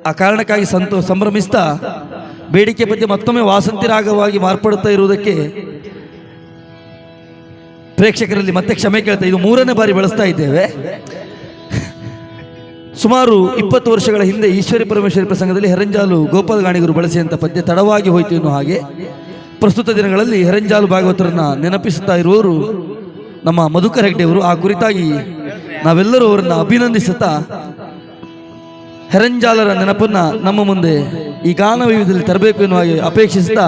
ಆ ಕಾರಣಕ್ಕಾಗಿ ಸಂಭ್ರಮಿಸ್ತಾ ಬೇಡಿಕೆ ಪದ್ಯ ಮತ್ತೊಮ್ಮೆ ವಾಸಂತಿ ರಾಗವಾಗಿ ಮಾರ್ಪಡುತ್ತಾ ಇರುವುದಕ್ಕೆ ಪ್ರೇಕ್ಷಕರಲ್ಲಿ ಮತ್ತೆ ಕ್ಷಮೆ ಕೇಳ್ತಾ ಇದು 3ನೇ ಬಾರಿ ಬಳಸ್ತಾ ಇದ್ದೇವೆ. ಸುಮಾರು 20 ವರ್ಷಗಳ ಹಿಂದೆ ಈಶ್ವರಿ ಪರಮೇಶ್ವರಿ ಪ್ರಸಂಗದಲ್ಲಿ ಹೆರಂಜಾಲು ಗೋಪಾಲ ಗಾಣಿಗರು ಬಳಸಿದಂಥ ಪದ್ಯ ತಡವಾಗಿ ಹೋಯಿತು ಎನ್ನುವ ಹಾಗೆ ಪ್ರಸ್ತುತ ದಿನಗಳಲ್ಲಿ ಹೆರಂಜಾಲು ಭಾಗವತರನ್ನ ನೆನಪಿಸುತ್ತಾ ಇರುವವರು ನಮ್ಮ ಮಧುಕರ್ ಹೆಗ್ಡೆಯವರು. ಆ ಕುರಿತಾಗಿ ನಾವೆಲ್ಲರೂ ಅವರನ್ನು ಅಭಿನಂದಿಸುತ್ತಾ ಹೆರಂಜಾಲರ ನೆನಪನ್ನ ನಮ್ಮ ಮುಂದೆ ಈ ಗಾನ ವೈವಿಧ್ಯದಲ್ಲಿ ತರಬೇಕು ಎನ್ನುವ ಹಾಗೆ ಅಪೇಕ್ಷಿಸುತ್ತಾ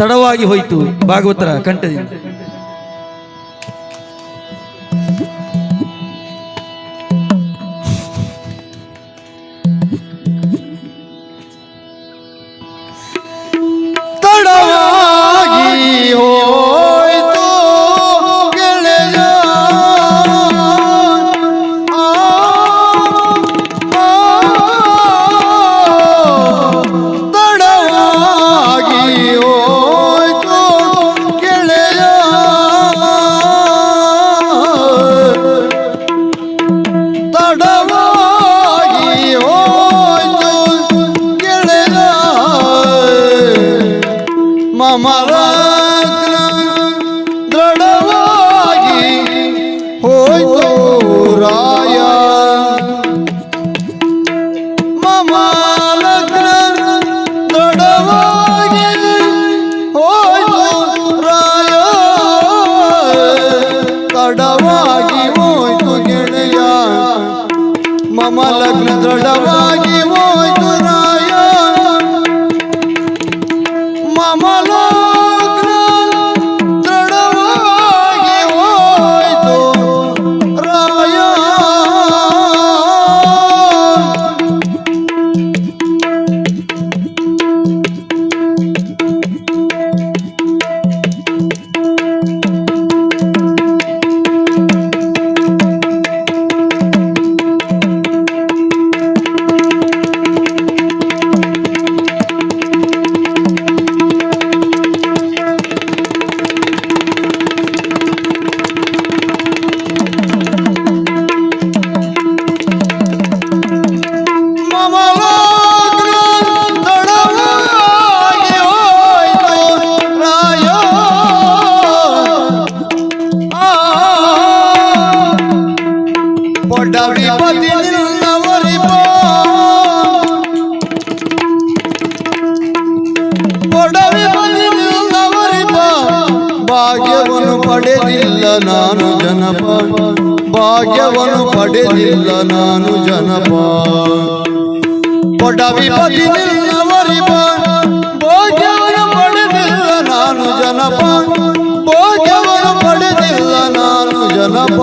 ತಡವಾಗಿ ಹೋಯಿತು ಭಾಗವತರ ಕಂಠದಿಂದ. ಭಾಗ್ಯವನ್ನು ಪಡೆದಿಲ್ಲ ನಾನು ಜನಪ, ಭಾಗ್ಯವನ್ನು ಪಡೆದಿಲ್ಲ ನಾನು ಜನಪ. ಪೊಡವಿಪತಿ ನಿಲ್ಲವರಿಪ, ಭಾಗ್ಯವನ್ನು ಪಡೆದಿಲ್ಲ ನಾನು ಜನಪ, ಭಾಗ್ಯವನ್ನು ಪಡೆದಿಲ್ಲ ನಾನು ಜನಪ.